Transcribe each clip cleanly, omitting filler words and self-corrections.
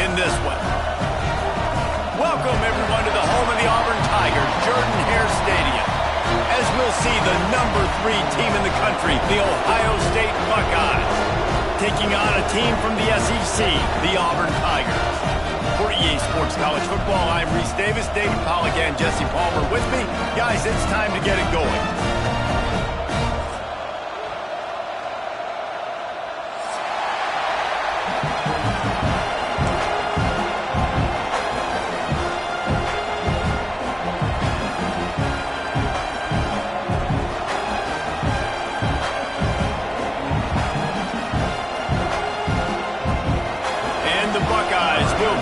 in this one. Welcome, everyone, to the home of the Auburn Tigers, Jordan-Hare Stadium. As we'll see the #3 team in the country, the Ohio State Buckeyes, taking on a team from the SEC, the Auburn Tigers. For EA Sports College Football, I'm Reese Davis, David Pollack, and Jesse Palmer with me. Guys, it's time to get it going.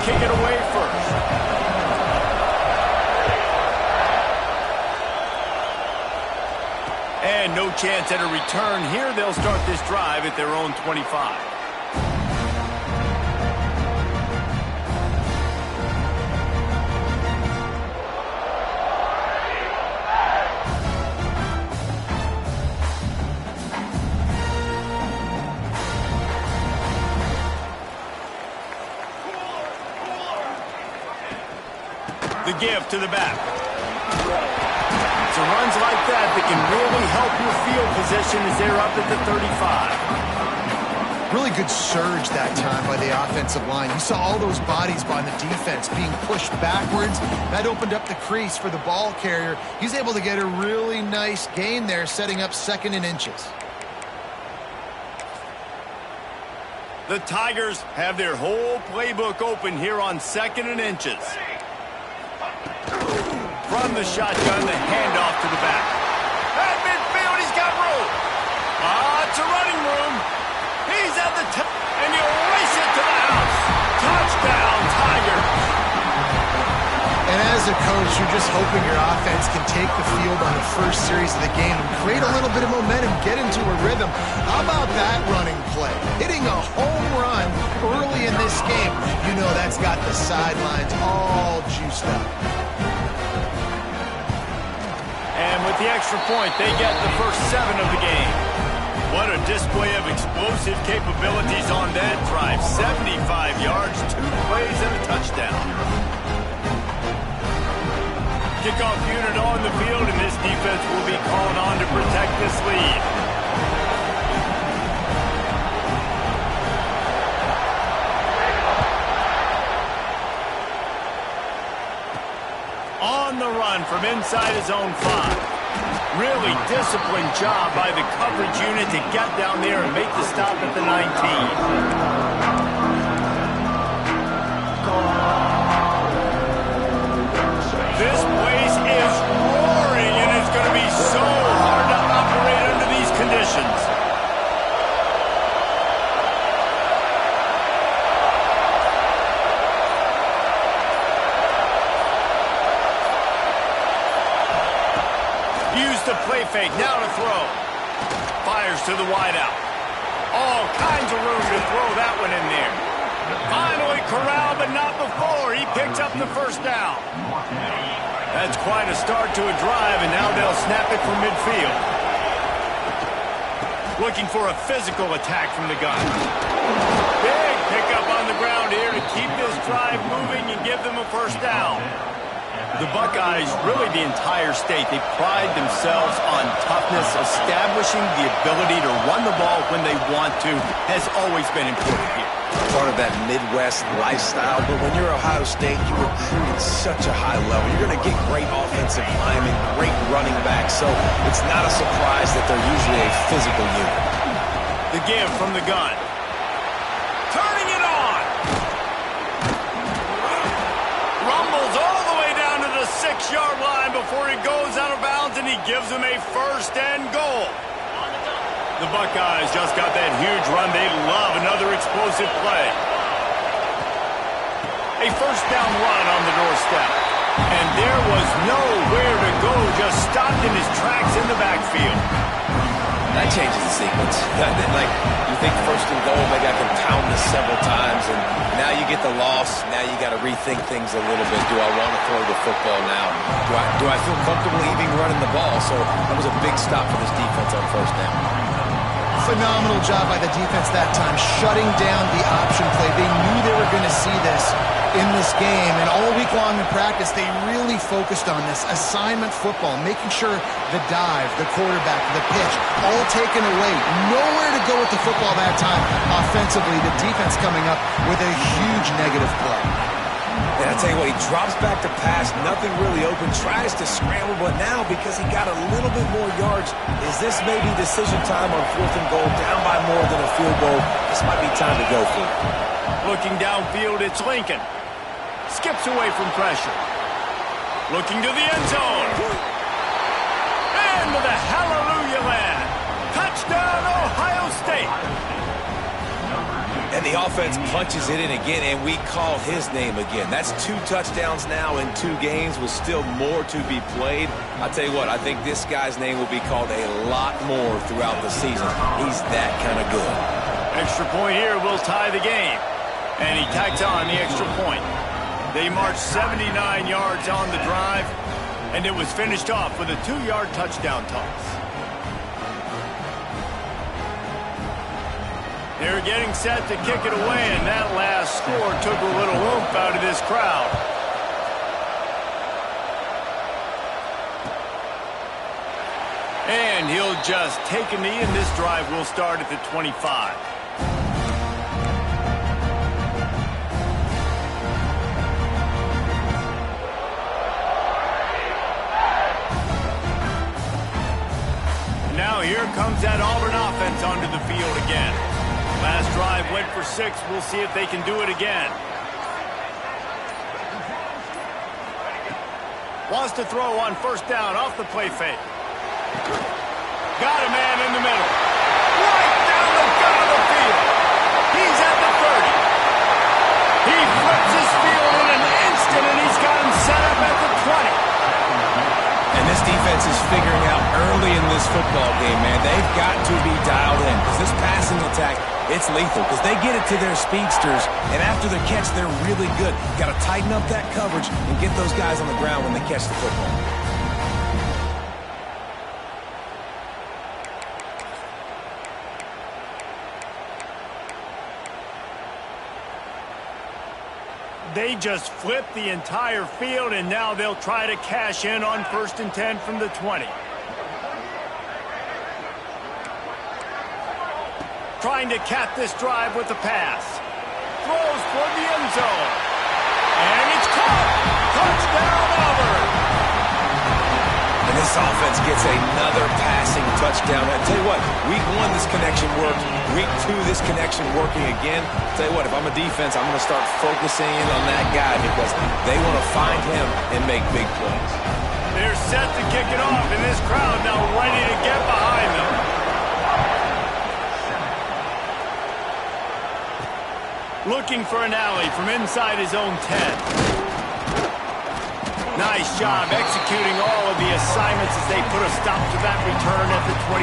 Kick it away first. And no chance at a return here. They'll start this drive at their own 25. The give to the back. So runs like that can really help your field position as they're up at the 35. Really good surge that time by the offensive line. You saw all those bodies by the defense being pushed backwards. That opened up the crease for the ball carrier. He's able to get a really nice gain there, setting up 2nd and inches. The Tigers have their whole playbook open here on 2nd and inches. From the shotgun, the handoff to the back. At midfield, he's got room. It's a running room. He's at the top, and you race it to the house. Touchdown, Tigers. And as a coach, you're just hoping your offense can take the field on the first series of the game and create a little bit of momentum, get into a rhythm. How about that running play? Hitting a home run early in this game. You know that's got the sidelines all juiced up. And with the extra point, they get the first 7 of the game. What a display of explosive capabilities on that drive. 75 yards, 2 plays, and a touchdown. Kickoff unit on the field, and this defense will be called on to protect this lead. On the run from inside his own 5. Really disciplined job by the coverage unit to get down there and make the stop at the 19. This place is roaring, and it's going to be so hard to operate under these conditions. Used the play fake, now to throw. Fires to the wideout. All kinds of room to throw that one in there. Finally corralled, but not before. He picks up the first down. That's quite a start to a drive, and now they'll snap it from midfield. Looking for a physical attack from the gun. Big pickup on the ground here to keep this drive moving and give them a first down. The Buckeyes, really the entire state, they pride themselves on toughness. Establishing the ability to run the ball when they want to has always been important here. Part of that Midwest lifestyle, but when you're Ohio State, you recruit at such a high level. You're going to get great offensive linemen, great running backs, so it's not a surprise that they're usually a physical unit. The give from the gun. Turning it on. Rumbles all the way down to the 6-yard line before he goes out of bounds, and he gives them a 1st and goal. The Buckeyes just got that huge run. They love another explosive play. A 1st down run on the doorstep. And there was nowhere to go, just stopped in his tracks in the backfield. That changes the sequence. Like, you think 1st and goal, maybe I can pound this several times, and now you get the loss. Now you got to rethink things a little bit. Do I want to throw the football now? Do I feel comfortable even running the ball? So that was a big stop for this defense on 1st down. Phenomenal job by the defense that time, shutting down the option play. They knew they were going to see this. in this game, and all week long in practice, they really focused on this assignment football, making sure the dive, the quarterback, the pitch, all taken away. Nowhere to go with the football that time. Offensively, the defense coming up with a huge negative play. And I tell you what, he drops back to pass, nothing really open, tries to scramble, but now because he got a little bit more yards, is this maybe decision time on 4th and goal, down by more than a field goal? This might be time to go for it. Looking downfield, it's Lincoln. Skips away from pressure. Looking to the end zone. And to the hallelujah land. Touchdown, Ohio State. And the offense punches it in again, and we call his name again. That's 2 touchdowns now in 2 games with still more to be played. I'll tell you what, I think this guy's name will be called a lot more throughout the season. He's that kind of good. Extra point here will tie the game. And he tacks on the extra point. They marched 79 yards on the drive, and it was finished off with a 2-yard touchdown toss. They're getting set to kick it away, and that last score took a little oomph out of this crowd. And he'll just take a knee, and this drive will start at the 25. Now here comes that Auburn offense onto the field again. Last drive went for 6. We'll see if they can do it again. Wants to throw on 1st down off the play fake. Got a man in the middle. Right down the gut of the field. He's at the 30. He flips his field in an instant, and he's got him set up at the 20. And this defense is figuring out early in this football game, man. They've got to be dialed in because this passing attack, it's lethal because they get it to their speedsters, and after the catch, they're really good. Got to tighten up that coverage and get those guys on the ground when they catch the football. They just flipped the entire field, and now they'll try to cash in on 1st and 10 from the 20. Trying to cap this drive with the pass. Throws for the end zone. And it's caught. Touchdown, Auburn. And this offense gets another passing touchdown. I tell you what, week 1 this connection worked. Week 2 this connection working again. I tell you what, if I'm a defense, I'm going to start focusing in on that guy because they want to find him and make big plays. They're set to kick it off, and this crowd now ready to get behind them. Looking for an alley from inside his own 10. Nice job executing all of the assignments as they put a stop to that return at the 22.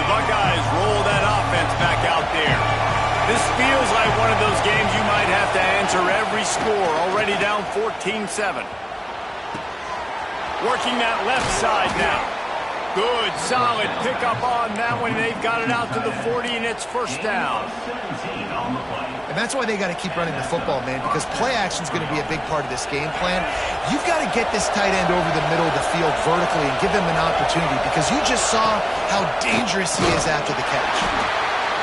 The Buckeyes roll that offense back out there. This feels like one of those games you might have to answer every score, already down 14-7. Working that left side now. Good, solid pickup on that one. They've got it out to the 40, and it's 1st down. And that's why they got to keep running the football, man, because play action is going to be a big part of this game plan. You've got to get this tight end over the middle of the field vertically and give him an opportunity because you just saw how dangerous he is after the catch.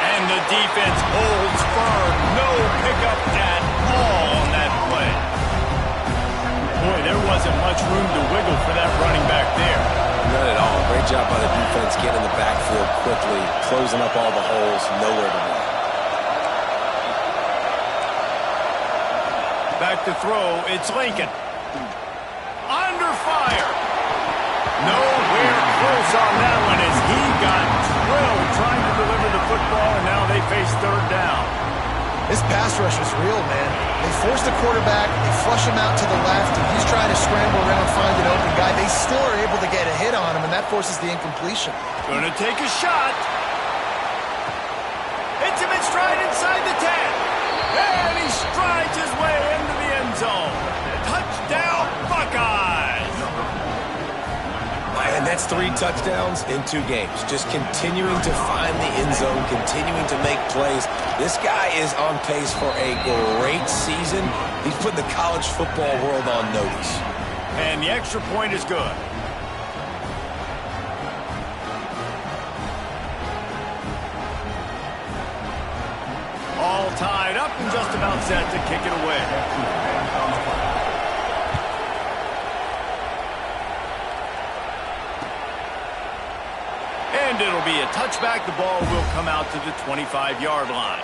And the defense holds firm. No pickup at all on that play. Boy, there wasn't much room to wiggle for that running back there. None at all. Great job by the defense getting in the backfield quickly, closing up all the holes, nowhere to run. Back to throw, it's Lincoln. Under fire. Nowhere close on that one as he got drilled trying to deliver the football, and now they face 3rd down. This pass rush was real, man. They force the quarterback, they flush him out to the left, and he's trying to scramble around, find an open guy. They still are able to get a hit on him, and that forces the incompletion. Gonna take a shot. Hits him in stride inside the 10. And he strides his way into 3 touchdowns in 2 games. Just continuing to find the end zone, continuing to make plays. This guy is on pace for a great season. He's put the college football world on notice. And the extra point is good. All tied up and just about set to kick it away. And it'll be a touchback. The ball will come out to the 25-yard line.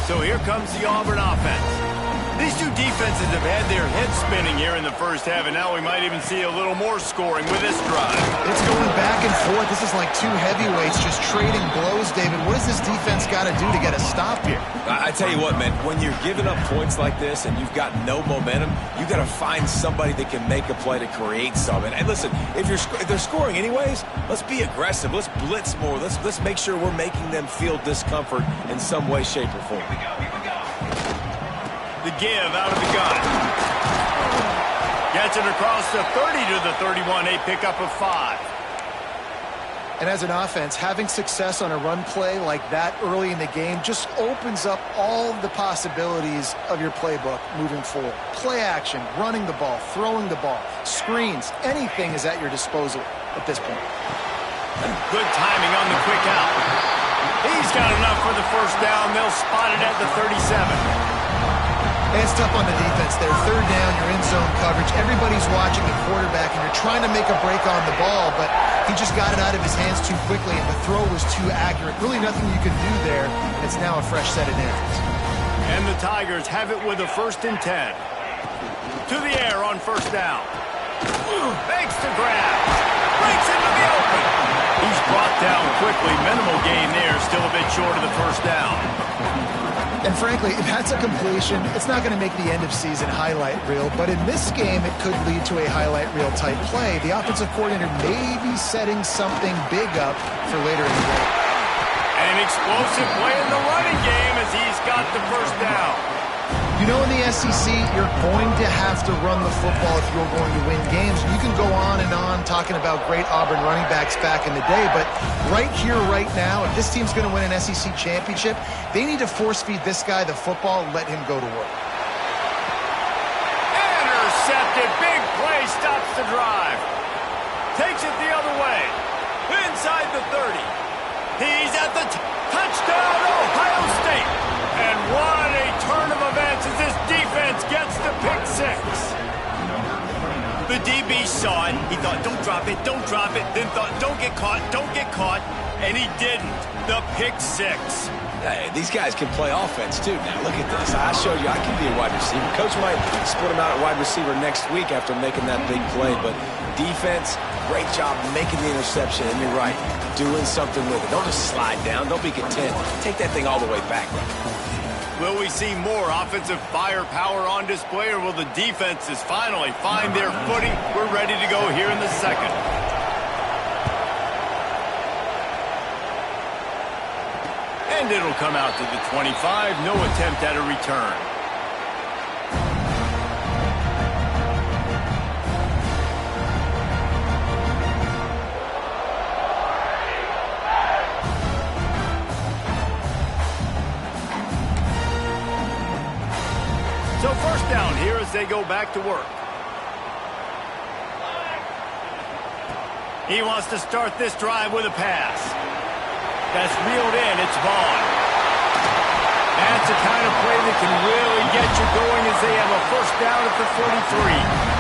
So here comes the Auburn offense. These two defenses have had their heads spinning here in the first half, and now we might even see a little more scoring with this drive. It's going back and forth. This is like 2 heavyweights just trading blows, David. What does this defense got to do to get a stop here? I tell you what, man, when you're giving up points like this and you've got no momentum, you got to find somebody that can make a play to create something. And listen, if they're scoring anyways, let's be aggressive. Let's blitz more. Let's make sure we're making them feel discomfort in some way, shape, or form. The give out of the gun. Gets it across the 30 to the 31, a pickup of 5. And as an offense, having success on a run play like that early in the game just opens up all the possibilities of your playbook moving forward. Play action, running the ball, throwing the ball, screens, anything is at your disposal at this point. Good timing on the quick out. He's got enough for the first down. They'll spot it at the 37. And it's tough on the defense there. 3rd down, you're in zone coverage. Everybody's watching the quarterback, and you're trying to make a break on the ball, but he just got it out of his hands too quickly, and the throw was too accurate. Really nothing you can do there, and it's now a fresh set of downs. And the Tigers have it with a 1st and 10. To the air on 1st down. Makes the grab. Breaks into the open. He's brought down quickly. Minimal gain there. Still a bit short of the 1st down. And frankly, if that's a completion, it's not going to make the end-of-season highlight reel. But in this game, it could lead to a highlight reel type play. The offensive coordinator may be setting something big up for later in the game. An explosive play in the running game as he's got the 1st down. You know, in the SEC, you're going to have to run the football if you're going to win games. You can go on and on talking about great Auburn running backs back in the day, but right here, right now, if this team's going to win an SEC championship, they need to force-feed this guy the football and let him go to work. Intercepted. Big play. Stops the drive. Takes it the other way. Inside the 30. He's at the touchdown, Ohio State. And what a turn of events as this defense gets the pick 6. The DB saw it. He thought, don't drop it, don't drop it. Then thought, don't get caught, don't get caught. And he didn't. The pick 6. Hey, these guys can play offense, too. Now, look at this. I showed you I can be a wide receiver. Coach might split him out at wide receiver next week after making that big play. But defense, great job making the interception. And you're right, doing something with it. Don't just slide down. Don't be content. Take that thing all the way back. Will we see more offensive firepower on display, or will the defenses finally find their footing? We're ready to go here in the 2nd. And it'll come out to the 25. No attempt at a return. So 1st down here as they go back to work. He wants to start this drive with a pass. That's reeled in. It's Vaughn. That's the kind of play that can really get you going as they have a 1st down at the 43.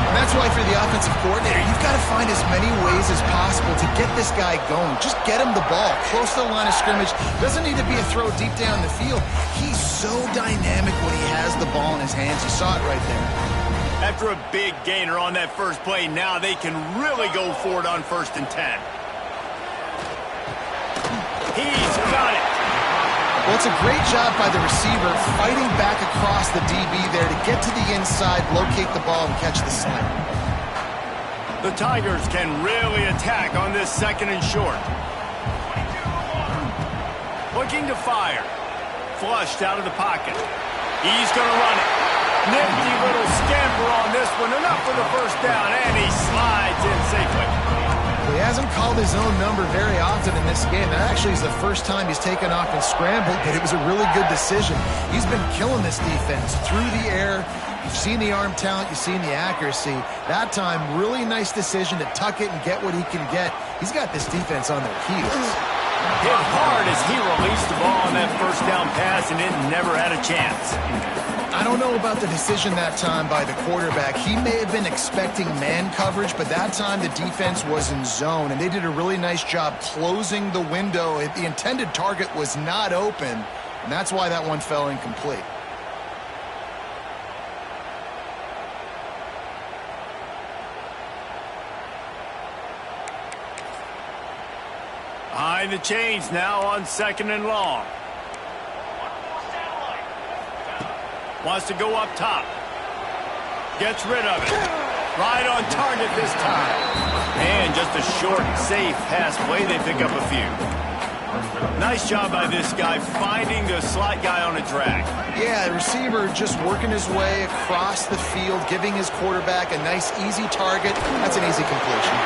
And that's why for the offensive coordinator, you've got to find as many ways as possible to get this guy going. Just get him the ball close to the line of scrimmage. Doesn't need to be a throw deep down the field. He's so dynamic when he has the ball in his hands. You saw it right there. After a big gainer on that first play, now they can really go for it on 1st and 10. He's got it. Well, it's a great job by the receiver fighting back across the DB there to get to the inside, locate the ball, and catch the slant. The Tigers can really attack on this 2nd and short. Looking to fire. Flushed out of the pocket. He's going to run it. Nifty little scamper on this one. Enough for the first down, and he slides in safely. Well, he hasn't called his own number very often in this game. That actually is the first time he's taken off and scrambled, but it was a really good decision. He's been killing this defense through the air. You've seen the arm talent, you've seen the accuracy. That time, really nice decision to tuck it and get what he can get. He's got this defense on their heels. Hit hard as he released the ball on that first down pass, and it never had a chance. I don't know about the decision that time by the quarterback. He may have been expecting man coverage, but that time the defense was in zone, and they did a really nice job closing the window. The intended target was not open, and that's why that one fell incomplete. Behind the chains now on 2nd and long. Wants to go up top. Gets rid of it. Right on target this time. And just a short, safe pass play. They pick up a few. Nice job by this guy finding the slot guy on a drag. Yeah, the receiver just working his way across the field, giving his quarterback a nice, easy target. That's an easy completion.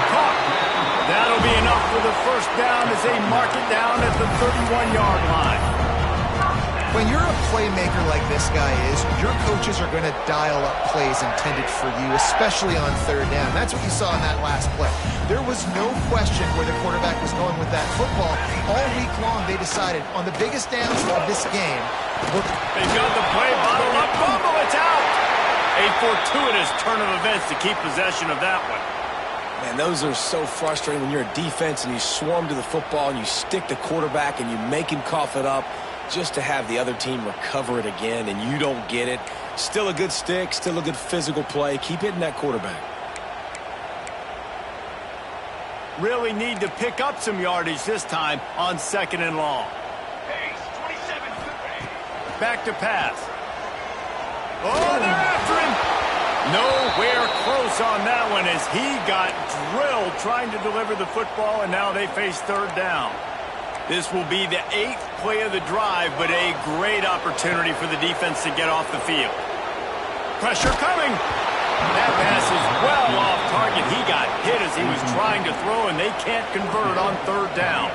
Caught. That'll be enough for the first down as they mark it down at the 31-yard line. When you're a playmaker like this guy is, your coaches are going to dial up plays intended for you, especially on 3rd down. That's what you saw in that last play. There was no question where the quarterback was going with that football. All week long, they decided on the biggest downs of this game. They've got the play bottled up. Fumble, it's out. A fortuitous turn of events to keep possession of that one. Man, those are so frustrating when you're a defense and you swarm to the football and you stick the quarterback and you make him cough it up just to have the other team recover it again and you don't get it. Still a good stick, still a good physical play. Keep hitting that quarterback. Really need to pick up some yardage this time on 2nd and long. Back to pass. Oh, they're after him. Nowhere close on that one as he got drilled trying to deliver the football, and now they face 3rd down. This will be the 8th play of the drive, but a great opportunity for the defense to get off the field. Pressure coming. That pass is well off target. He got hit as he was trying to throw, and they can't convert on 3rd down.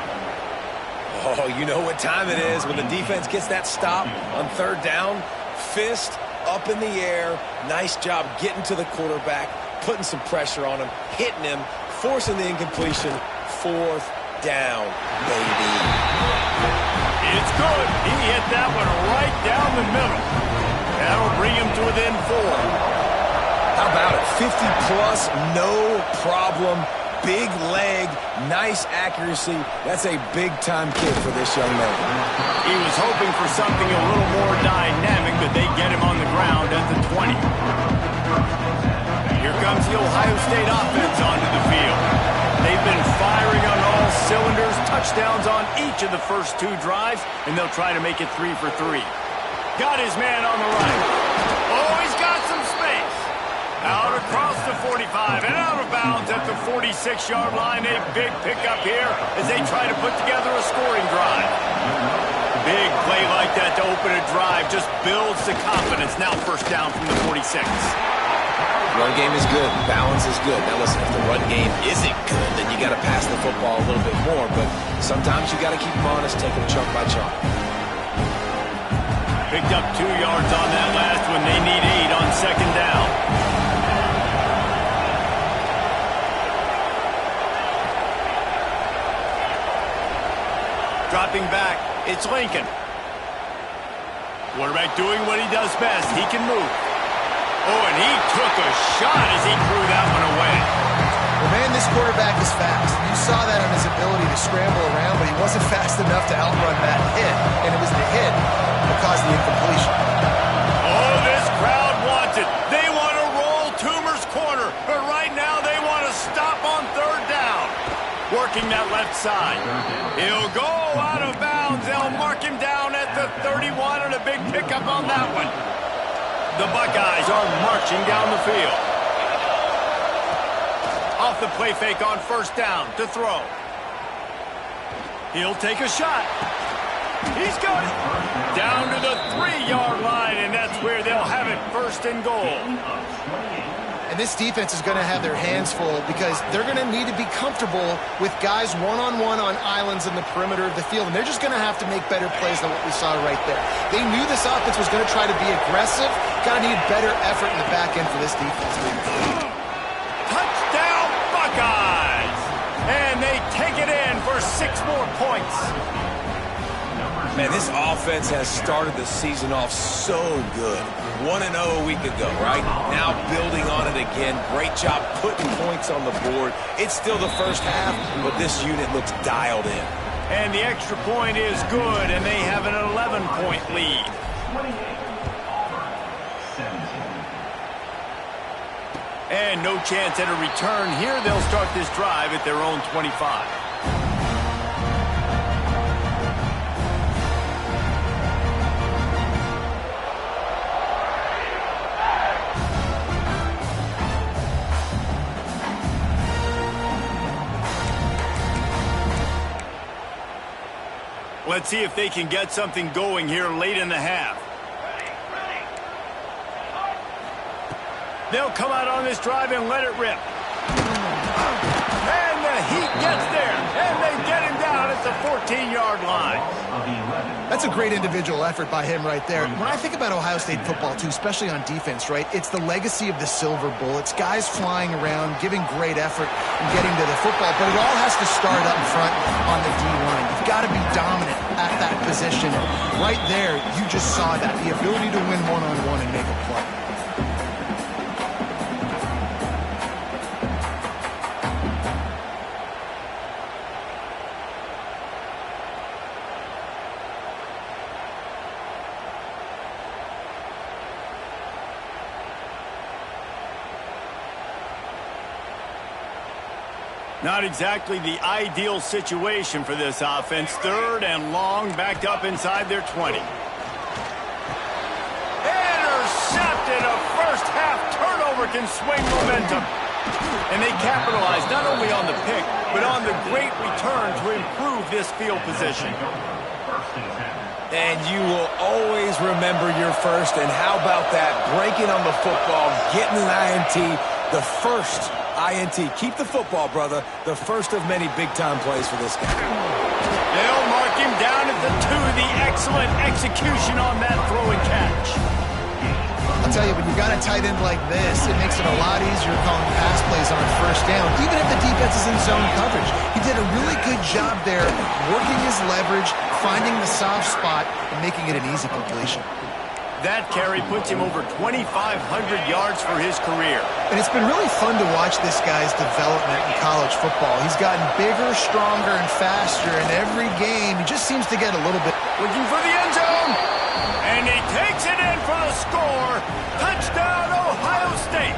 Oh, you know what time it is when the defense gets that stop on 3rd down. Fist up in the air. Nice job getting to the quarterback, putting some pressure on him, hitting him, forcing the incompletion. 4th down, baby. It's good. He hit that one right down the middle. That'll bring him to within 4. How about it? 50-plus, no problem. Big leg, nice accuracy. That's a big-time kid for this young man. He was hoping for something a little more dynamic, but they get him on the ground at the 20. Here comes the Ohio State offense onto the field. They've been firing on all cylinders, touchdowns on each of the first 2 drives, and they'll try to make it 3 for 3. Got his man on the right. Oh, he's got some space. Out across the 45 and out of bounds at the 46-yard line. A big pickup here as they try to put together a scoring drive. Big play like that to open a drive just builds the confidence. Now 1st down from the 46. Run game is good. Balance is good. Now listen, if the run game isn't good, then you got to pass the football a little bit more. But sometimes you got to keep them honest, take them chunk by chunk. Picked up 2 yards on that last one. They need 8 on 2nd down. Dropping back, it's Lincoln. Quarterback doing what he does best. He can move. Oh, and he took a shot as he threw that one away. Well, man, this quarterback is fast. You saw that on his ability to scramble around, but he wasn't fast enough to outrun that hit, and it was the hit that caused the incompletion. Oh, this crowd wants it. They want to roll Toomer's corner, but right now they want to stop on 3rd down. Working that left side. He'll go out of bounds. They'll mark him down at the 31 and a big pickup on that one. The Buckeyes are marching down the field. Off the play fake on 1st down to throw. He'll take a shot. He's got it. Down to the 3-yard line, and that's where they'll have it, 1st and goal. And this defense is going to have their hands full because they're going to need to be comfortable with guys one-on-one on islands in the perimeter of the field. And they're just going to have to make better plays than what we saw right there. They knew this offense was going to try to be aggressive. Got to need better effort in the back end for this defense. Touchdown, Buckeyes! And they take it in for 6 more points. Man, this offense has started the season off so good. 1-0 a week ago, right? Now building on it again. Great job putting points on the board. It's still the first half, but this unit looks dialed in. And the extra point is good, and they have an 11-point lead. And no chance at a return here. They'll start this drive at their own 25. Let's see if they can get something going here late in the half. They'll come out on this drive and let it rip. And the Heat gets there, and they get him down at the 14-yard line. That's a great individual effort by him right there. When I think about Ohio State football, too, especially on defense, right, it's the legacy of the Silver Bowl. It's guys flying around, giving great effort, and getting to the football. But it all has to start up front on the D-line. You've got to be dominant at that position. Right there, you just saw that, the ability to win one-on-one and make a play. Not exactly the ideal situation for this offense. 3rd and long, backed up inside their 20. Intercepted. A first-half turnover can swing momentum. And they capitalize not only on the pick, but on the great return to improve this field position. And you will always remember your first. And how about that? Breaking on the football, getting an INT, the first INT. Keep the football, brother. The first of many big-time plays for this guy. They'll mark him down at the 2. The excellent execution on that throw and catch. I'll tell you, when you've got a tight end like this, it makes it a lot easier calling pass plays on 1st down, even if the defense is in zone coverage. He did a really good job there, working his leverage, finding the soft spot, and making it an easy completion. That carry puts him over 2,500 yards for his career. And it's been really fun to watch this guy's development in college football. He's gotten bigger, stronger, and faster in every game. He just seems to get a little bit... Looking for the end zone. And he takes it in for the score. Touchdown, Ohio State.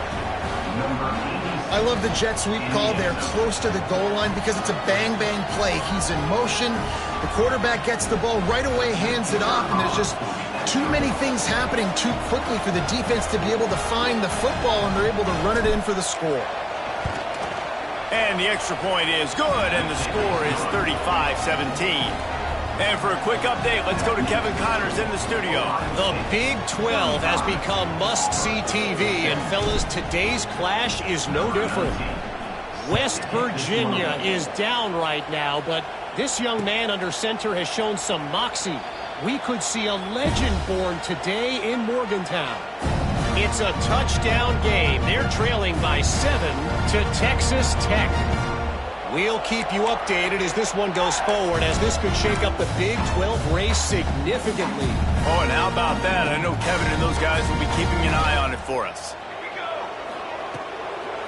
I love the jet sweep call there close to the goal line because it's a bang-bang play. He's in motion. The quarterback gets the ball right away, hands it off, and there's just too many things happening too quickly for the defense to be able to find the football, and they're able to run it in for the score. And the extra point is good, and the score is 35-17. And for a quick update, let's go to Kevin Connors in the studio. The Big 12 has become must-see TV, and fellas, today's clash is no different. West Virginia is down right now, but this young man under center has shown some moxie. We could see a legend born today in Morgantown. It's a touchdown game. They're trailing by 7 to Texas Tech. We'll keep you updated as this one goes forward, as this could shake up the Big 12 race significantly. Oh, and how about that? I know Kevin and those guys will be keeping an eye on it for us.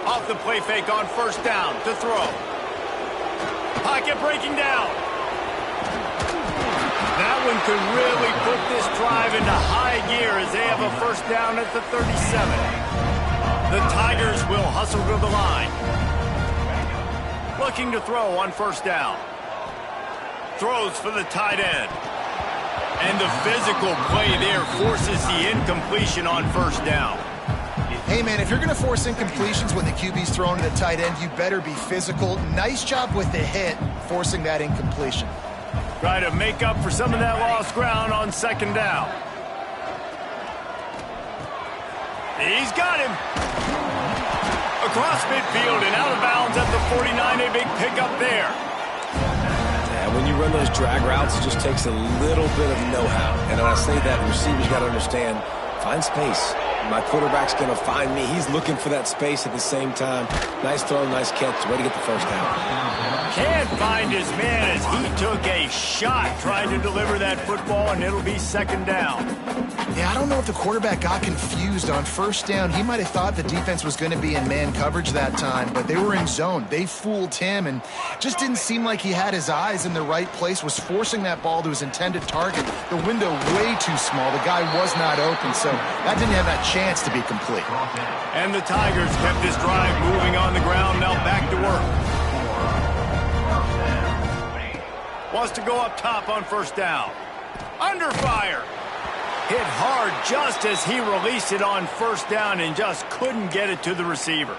Off the play fake on 1st down to throw. Pocket breaking down. That one could really put this drive into high gear as they have a 1st down at the 37. The Tigers will hustle to the line. Looking to throw on 1st down. Throws for the tight end. And the physical play there forces the incompletion on 1st down. Hey, man, if you're going to force incompletions when the QB's throwing to the tight end, you better be physical. Nice job with the hit, forcing that incompletion. Try to make up for some of that lost ground on second down. He's got him. Across midfield and out of bounds at the 49. A big pickup there. Yeah, when you run those drag routes, it just takes a little bit of know-how. And when I say that, the receivers got to understand, find space. My quarterback's going to find me. He's looking for that space at the same time. Nice throw, nice catch. Way to get the first down. Can't find his man as he took a shot trying to deliver that football, and it'll be second down. Yeah, I don't know if the quarterback got confused on first down. He might have thought the defense was going to be in man coverage that time, but they were in zone. They fooled him and just didn't seem like he had his eyes in the right place, was forcing that ball to his intended target. The window way too small. The guy was not open, so that didn't have that chance to be complete. And the Tigers kept this drive moving on the ground, now back to work. Wants to go up top on first down. Under fire. Hit hard just as he released it on first down and just couldn't get it to the receiver.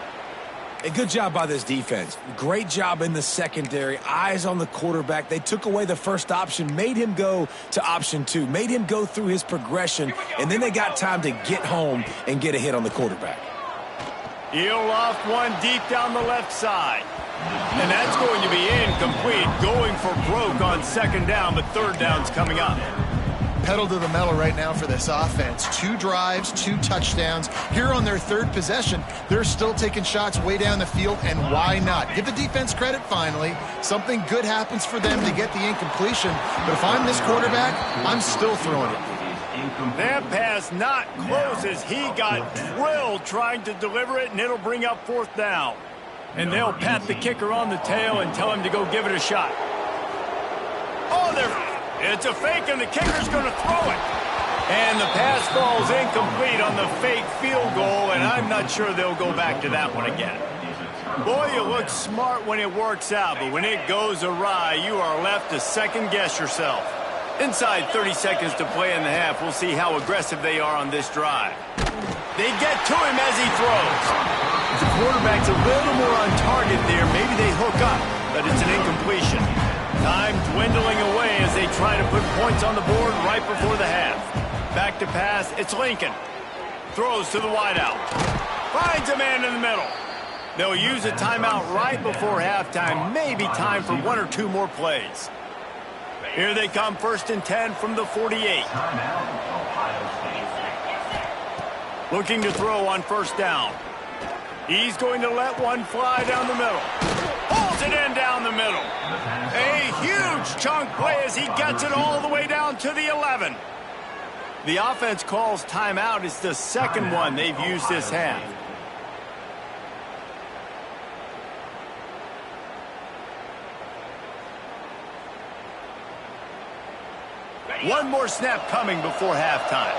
A good job by this defense. Great job in the secondary. Eyes on the quarterback. They took away the first option, made him go to option 2, made him go through his progression, and then they got time to get home and get a hit on the quarterback. He'll loft one deep down the left side. And that's going to be incomplete, going for broke on second down, but third down's coming up. Pedal to the metal right now for this offense. 2 drives, 2 touchdowns. Here on their third possession, they're still taking shots way down the field, and why not? Give the defense credit finally. Something good happens for them to get the incompletion, but if I'm this quarterback, I'm still throwing it. That pass not close as he got drilled trying to deliver it, and it'll bring up fourth down. And they'll pat the kicker on the tail and tell him to go give it a shot. Oh, it's a fake, and the kicker's going to throw it. And the pass falls incomplete on the fake field goal, and I'm not sure they'll go back to that one again. Boy, you look smart when it works out, but when it goes awry, you are left to second-guess yourself. Inside 30 seconds to play in the half, we'll see how aggressive they are on this drive. They get to him as he throws. If the quarterback's a little more on target there, maybe they hook up, but it's an incompletion. Time dwindling away as they try to put points on the board right before the half. Back to pass, it's Lincoln. Throws to the wideout. Finds a man in the middle. They'll use a timeout right before halftime. Maybe time for 1 or 2 more plays. Here they come, 1st and 10 from the 48. Looking to throw on first down. He's going to let one fly down the middle. Pulls it in down the middle. A huge chunk play as he gets it all the way down to the 11. The offense calls timeout. It's the second one they've used this half. One more snap coming before halftime.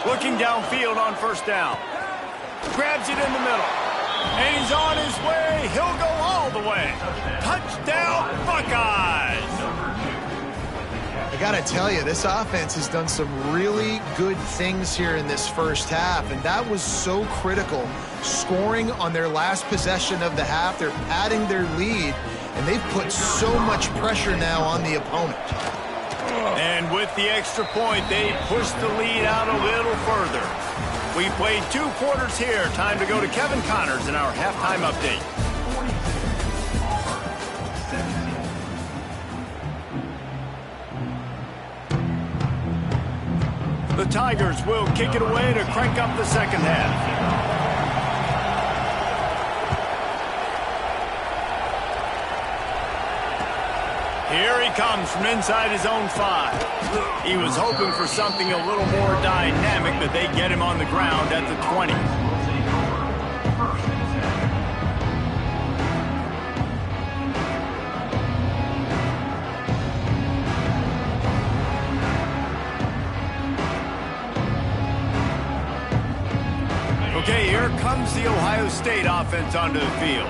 Looking downfield on first down. Grabs it in the middle. And he's on his way. He'll go all the way. Touchdown, Buckeyes! I got to tell you, this offense has done some really good things here in this first half, and that was so critical. Scoring on their last possession of the half, they're padding their lead, and they've put so much pressure now on the opponent. And with the extra point, they push the lead out a little further. We played 2 quarters here. Time to go to Kevin Connors in our halftime update. The Tigers will kick it away to crank up the second half. Here he comes from inside his own 5. He was hoping for something a little more dynamic, but they get him on the ground at the 20. Okay, here comes the Ohio State offense onto the field.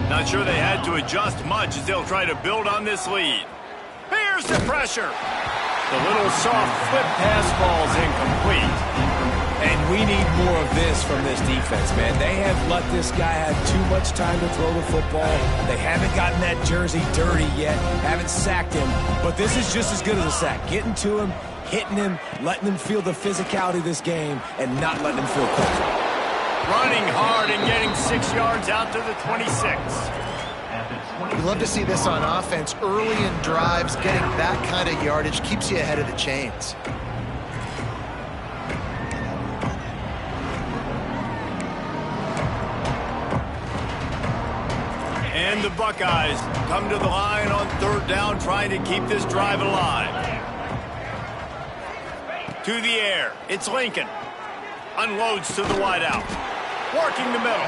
Not sure they had to adjust much as they'll try to build on this lead. Here's the pressure. The little soft flip pass falls incomplete. And we need more of this from this defense, man. They have let this guy have too much time to throw the football. They haven't gotten that jersey dirty yet, haven't sacked him. But this is just as good as a sack. Getting to him, hitting him, letting him feel the physicality of this game, and not letting him feel comfortable. Running hard and getting 6 yards out to the 26. You love to see this on offense. Early in drives, getting that kind of yardage keeps you ahead of the chains. And the Buckeyes come to the line on 3rd down, trying to keep this drive alive. To the air, it's Lincoln. Unloads to the wideout. Working the middle.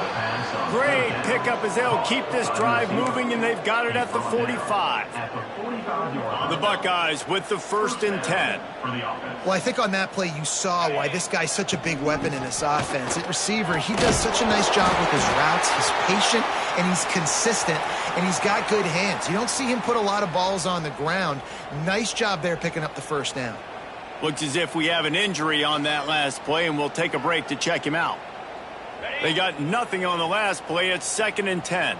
Great pickup as they'll keep this drive moving, and they've got it at the 45. The Buckeyes with the 1st and 10. Well, I think on that play you saw why this guy's such a big weapon in this offense. At receiver, he does such a nice job with his routes. He's patient, and he's consistent, and he's got good hands. You don't see him put a lot of balls on the ground. Nice job there picking up the 1st down. Looks as if we have an injury on that last play, and we'll take a break to check him out. They got nothing on the last play. It's 2nd and 10.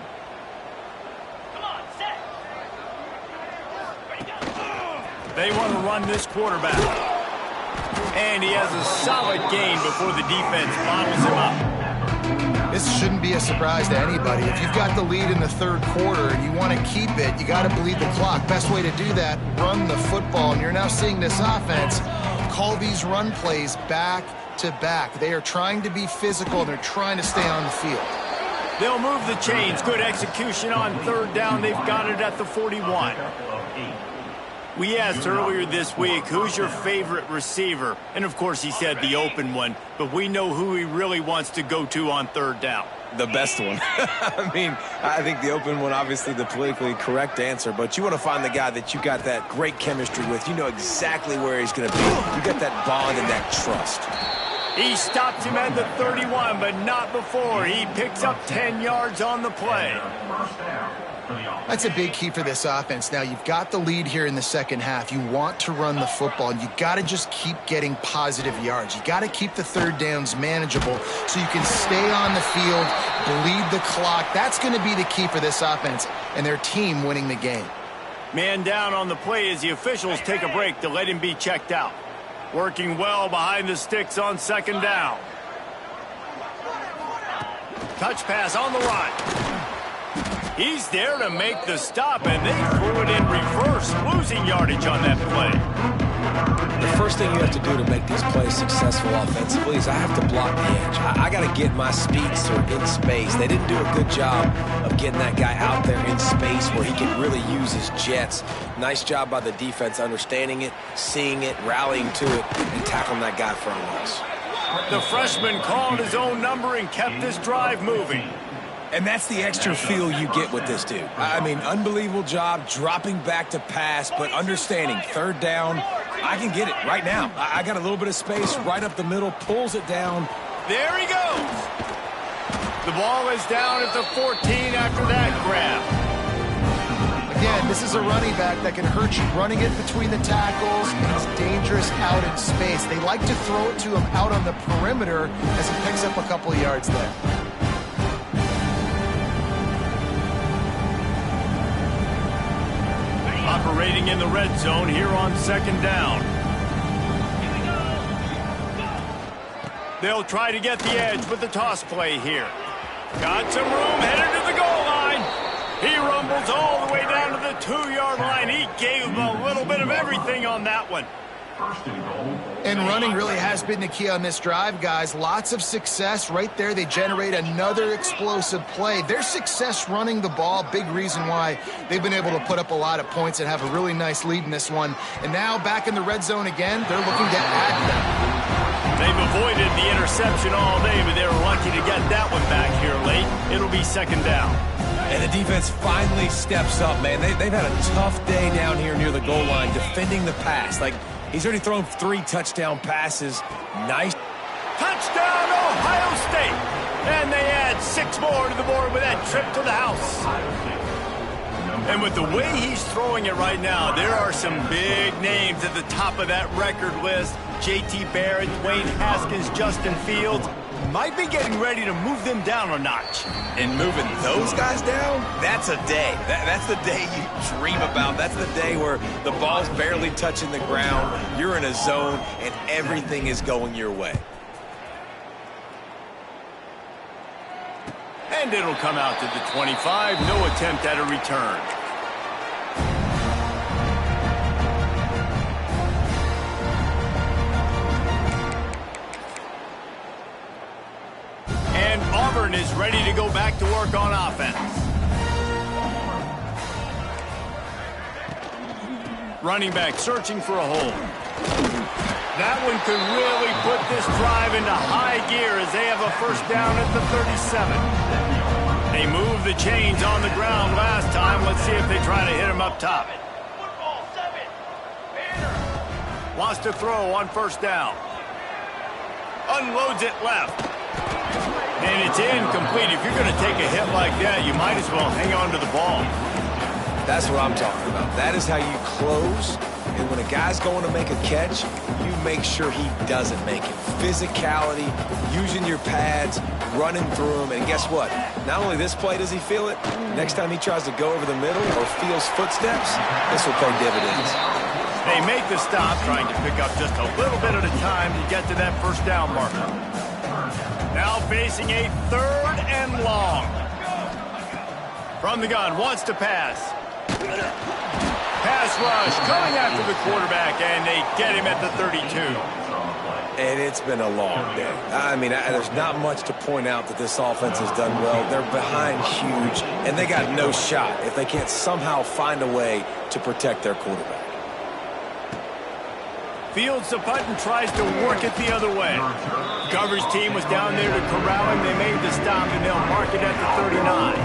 They want to run this quarterback. And he has a solid gain before the defense bottles him up. This shouldn't be a surprise to anybody. If you've got the lead in the 3rd quarter and you want to keep it, you got to bleed the clock. Best way to do that, run the football. And you're now seeing this offense call these run plays back to back. They are trying to be physical, and they're trying to stay on the field. They'll move the chains. Good execution on 3rd down. They've got it at the 41. We asked earlier this week, who's your favorite receiver? And, of course, he said the open one. But we know who he really wants to go to on 3rd down. The best one. I mean, I think the open one, obviously the politically correct answer, but you want to find the guy that you got that great chemistry with. You know exactly where he's going to be. You got that bond and that trust. He stops him at the 31, but not before. He picks up 10 yards on the play. That's a big key for this offense. Now, you've got the lead here in the 2nd half. You want to run the football, and you got to just keep getting positive yards. You got to keep the 3rd downs manageable so you can stay on the field, bleed the clock. That's going to be the key for this offense and their team winning the game. Man down on the play as the officials take a break to let him be checked out. Working well behind the sticks on 2nd down. Touch pass on the run. He's there to make the stop, and they threw it in reverse, losing yardage on that play. The first thing you have to do to make these plays successful offensively is I have to block the edge. I got to get my speedster in space. They didn't do a good job of getting that guy out there in space where he can really use his jets. Nice job by the defense understanding it, seeing it, rallying to it, and tackling that guy for a loss. The freshman called his own number and kept this drive moving. And that's the extra feel you get with this dude. I mean, unbelievable job dropping back to pass, but understanding 3rd down, I can get it right now. I got a little bit of space right up the middle, pulls it down. There he goes. The ball is down at the 14 after that grab. Again, this is a running back that can hurt you. Running it between the tackles, he's dangerous out in space. They like to throw it to him out on the perimeter as he picks up a couple of yards there. Operating in the red zone here on 2nd down. They'll try to get the edge with the toss play here. Got some room, headed to the goal line. He rumbles all the way down to the 2-yard line. He gave him a little bit of everything on that one. And running really has been the key on this drive, guys. Lots of success right there. They generate another explosive play. Their success running the ball, big reason why they've been able to put up a lot of points and have a really nice lead in this one. And now back in the red zone again, they're looking to add them. They've avoided the interception all day, but they were lucky to get that one back here late. It'll be 2nd down. And the defense finally steps up, man. They've had a tough day down here near the goal line defending the pass. Like, he's already thrown 3 touchdown passes. Nice. Touchdown, Ohio State. And they add 6 more to the board with that trip to the house. And with the way he's throwing it right now, there are some big names at the top of that record list. J.T. Barrett, Dwayne Haskins, Justin Fields. Might be getting ready to move them down a notch. And moving those guys down, that's a day. That's the day you dream about. That's the day where the ball's barely touching the ground, you're in a zone, and everything is going your way. And it'll come out to the 25. No attempt at a return. And Auburn is ready to go back to work on offense. Running back searching for a hole. That one could really put this drive into high gear as they have a first down at the 37. They moved the chains on the ground last time. Let's see if they try to hit him up top. Wants to throw on first down. Unloads it left. And it's incomplete. If you're going to take a hit like that, you might as well hang on to the ball. That's what I'm talking about. That is how you close. And when a guy's going to make a catch, you make sure he doesn't make it. Physicality, using your pads, running through them. And guess what? Not only this play does he feel it, next time he tries to go over the middle or feels footsteps, this will pay dividends. They make the stop, trying to pick up just a little bit at a time to get to that first down marker. Now facing a 3rd and long. From the gun, wants to pass. Pass rush coming after the quarterback, and they get him at the 32. And it's been a long day. I mean, there's not much to point out that this offense has done well. They're behind huge, and they got no shot if they can't somehow find a way to protect their quarterback. Fields the punt and tries to work it the other way. Coverage team was down there to corral him. They made the stop, and they'll mark it at the 39.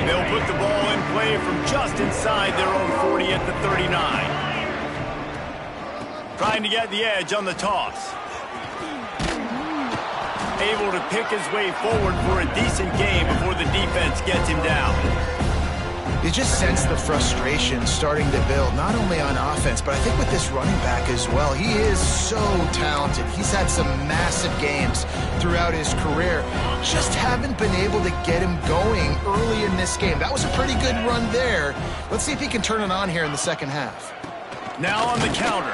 They'll put the ball in play from just inside their own 40 at the 39. Trying to get the edge on the toss. Able to pick his way forward for a decent game before the defense gets him down. You just sense the frustration starting to build, not only on offense, but I think with this running back as well. He is so talented. He's had some massive games throughout his career. Just haven't been able to get him going early in this game. That was a pretty good run there. Let's see if he can turn it on here in the second half. Now on the counter.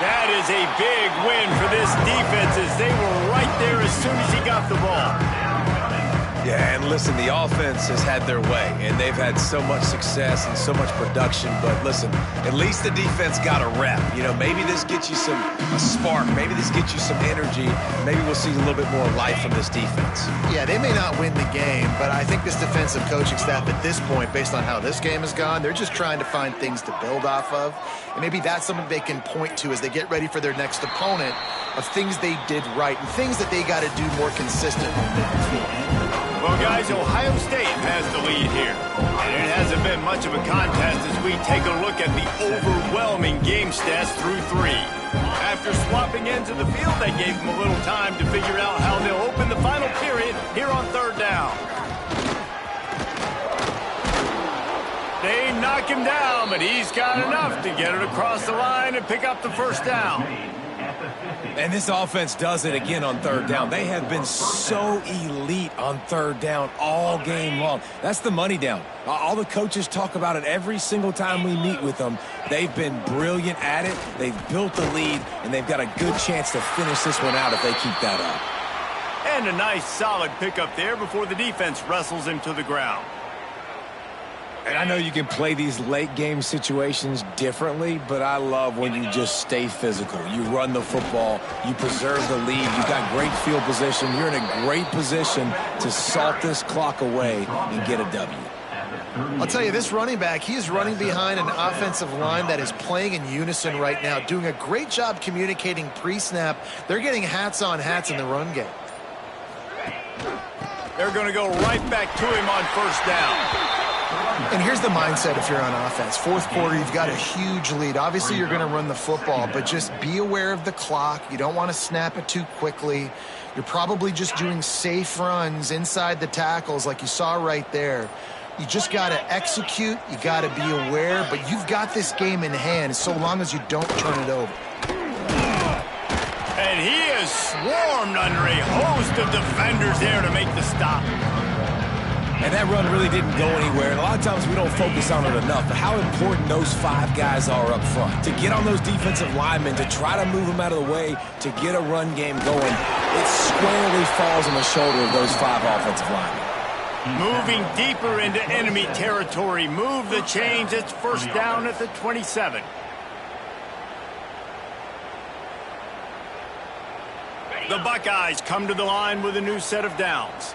That is a big win for this defense as they were right there as soon as he got the ball. Yeah, and listen, the offense has had their way, and they've had so much success and so much production. But listen, at least the defense got a rep. You know, maybe this gets you a spark. Maybe this gets you some energy. Maybe we'll see a little bit more life from this defense. Yeah, they may not win the game, but I think this defensive coaching staff at this point, based on how this game has gone, they're just trying to find things to build off of. And maybe that's something they can point to as they get ready for their next opponent of things they did right and things that they got to do more consistently moving forward. Well, guys, Ohio State has the lead here. And it hasn't been much of a contest as we take a look at the overwhelming game stats through 3. After swapping ends of the field, they gave them a little time to figure out how they'll open the final period here on 3rd down. They knock him down, but he's got enough to get it across the line and pick up the first down. And this offense does it again on 3rd down. They have been so elite on 3rd down all game long. That's the money down. All the coaches talk about it every single time we meet with them. They've been brilliant at it. They've built the lead, and they've got a good chance to finish this one out if they keep that up. And a nice solid pickup there before the defense wrestles him to the ground. And I know you can play these late game situations differently, but I love when you just stay physical. You run the football, you preserve the lead, you got great field position. You're in a great position to salt this clock away and get a W. I'll tell you, this running back, he is running behind an offensive line that is playing in unison right now, doing a great job communicating pre-snap. They're getting hats on hats in the run game. They're going to go right back to him on 1st down. And here's the mindset if you're on offense. Fourth quarter, you've got a huge lead. Obviously, you're going to run the football, but just be aware of the clock. You don't want to snap it too quickly. You're probably just doing safe runs inside the tackles like you saw right there. You just got to execute. You got to be aware, but you've got this game in hand so long as you don't turn it over. And he is swarmed under a host of defenders there to make the stop. And that run really didn't go anywhere. And a lot of times we don't focus on it enough, but how important those 5 guys are up front. To get on those defensive linemen, to try to move them out of the way, to get a run game going, it squarely falls on the shoulder of those 5 offensive linemen. Moving deeper into enemy territory. Move the chains. It's first down at the 27. The Buckeyes come to the line with a new set of downs.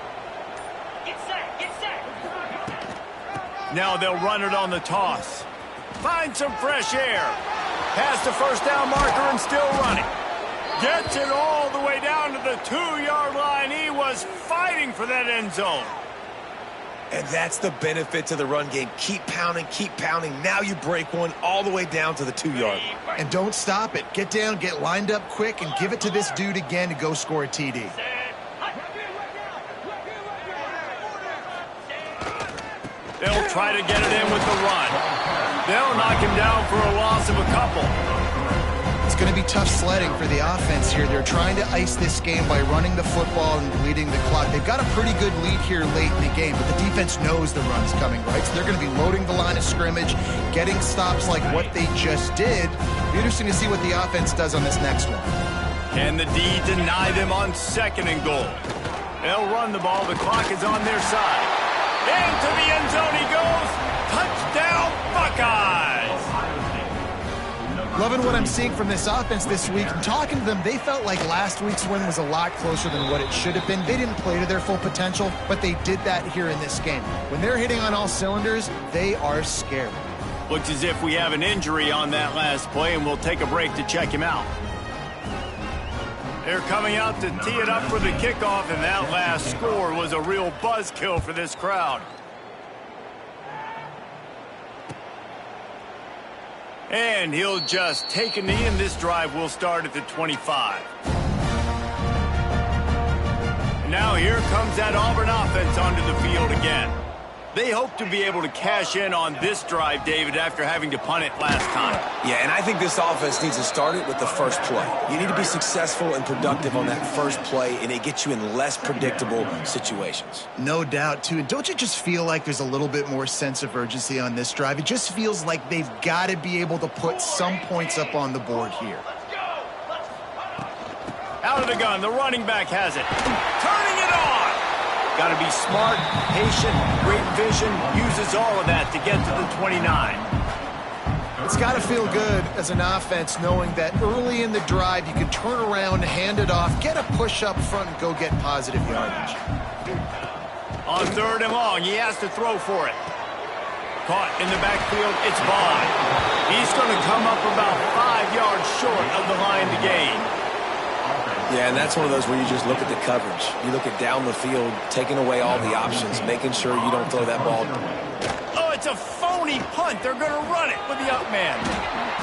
Now they'll run it on the toss. Find some fresh air. Past the first down marker and still running. Gets it all the way down to the 2-yard line. He was fighting for that end zone. And that's the benefit to the run game. Keep pounding, keep pounding. Now you break one all the way down to the 2-yard line. And don't stop it. Get down, get lined up quick, and give it to this dude again to go score a TD. They'll try to get it in with the run. They'll knock him down for a loss of a couple. It's going to be tough sledding for the offense here. They're trying to ice this game by running the football and bleeding the clock. They've got a pretty good lead here late in the game, but the defense knows the run's coming, right? So they're going to be loading the line of scrimmage, getting stops like what they just did. It'll be interesting to see what the offense does on this next one. Can the D deny them on 2nd and goal? They'll run the ball. The clock is on their side. Into the end zone he goes. Touchdown, Buckeyes! Loving what I'm seeing from this offense this week. I'm talking to them, they felt like last week's win was a lot closer than what it should have been. They didn't play to their full potential, but they did that here in this game. When they're hitting on all cylinders, they are scared. Looks as if we have an injury on that last play, and we'll take a break to check him out. They're coming out to tee it up for the kickoff, and that last score was a real buzzkill for this crowd. And he'll just take a knee, and this drive will start at the 25. And now here comes that Auburn offense onto the field again. They hope to be able to cash in on this drive, David, after having to punt it last time. Yeah, and I think this offense needs to start it with the first play. You need to be successful and productive on that first play, and it gets you in less predictable situations. No doubt, too. And don't you just feel like there's a little bit more sense of urgency on this drive? It just feels like they've got to be able to put some points up on the board here. Out of the gun, the running back has it. Turning it on! Got to be smart, patient, great vision, uses all of that to get to the 29. It's got to feel good as an offense knowing that early in the drive you can turn around, hand it off, get a push up front, and go get positive yardage. On 3rd and long, he has to throw for it. Caught in the backfield, it's Bond. He's going to come up about 5 yards short of the line to gain. Yeah, and that's one of those where you just look at the coverage. You look at down the field, taking away all the options, making sure you don't throw that ball. Oh, it's a phony punt. They're going to run it with the up man.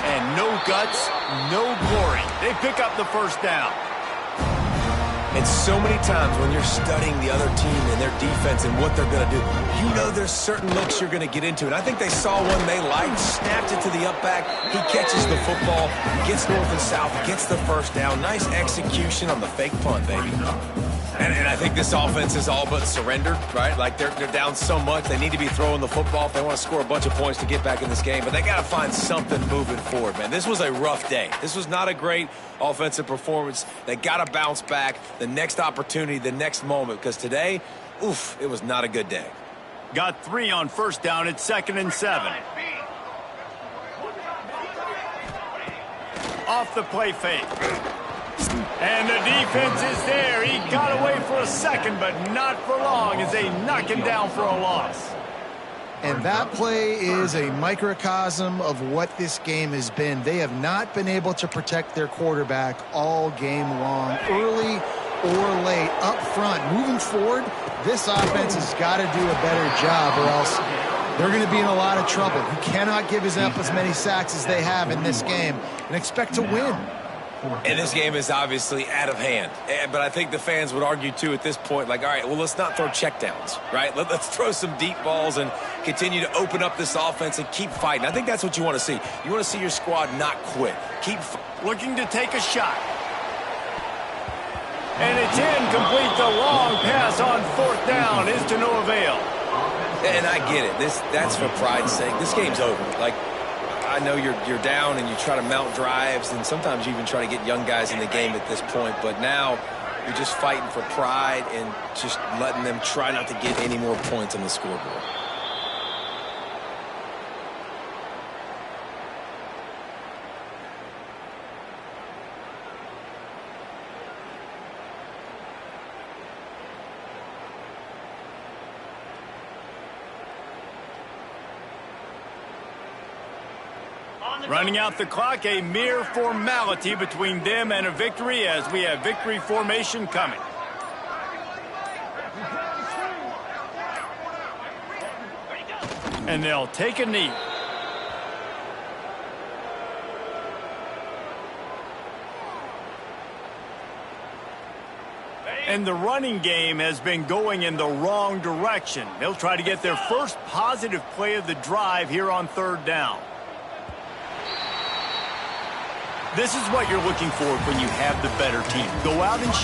And no guts, no glory. They pick up the first down. And so many times when you're studying the other team and their defense and what they're going to do, you know there's certain looks you're going to get into. And I think they saw one they liked, snapped it to the up back. He catches the football, gets north and south, gets the first down. Nice execution on the fake punt, baby. And I think this offense is all but surrendered, right? Like they're down so much, they need to be throwing the football if they want to score a bunch of points to get back in this game. But they got to find something moving forward, man. This was a rough day. This was not a great offensive performance. They got to bounce back the next opportunity, the next moment, because today, oof, it was not a good day. Got 3 on first down at 2nd and 7. Off the play fake. And the defense is there. He got away for a second, but not for long as they knock him down for a loss. And that play is a microcosm of what this game has been. They have not been able to protect their quarterback all game long, early or late, up front. Moving forward, this offense has got to do a better job, or else they're going to be in a lot of trouble. You cannot give up as many sacks as they have in this game and expect to win. And this game is obviously out of hand. But I think the fans would argue, too, at this point, like, all right, well, let's not throw checkdowns, right? Let's throw some deep balls and continue to open up this offense and keep fighting. I think that's what you want to see. You want to see your squad not quit. Keep looking to take a shot. And it's incomplete. The long pass on 4th down is to no avail. And I get it. That's for pride's sake. This game's over. Like, I know you're down and you try to mount drives, and sometimes you even try to get young guys in the game at this point. But now you're just fighting for pride and just letting them try not to get any more points on the scoreboard. Running out the clock, a mere formality between them and a victory as we have victory formation coming. And they'll take a knee. And the running game has been going in the wrong direction. They'll try to get their first positive play of the drive here on 3rd down. This is what you're looking for when you have the better team. Go out and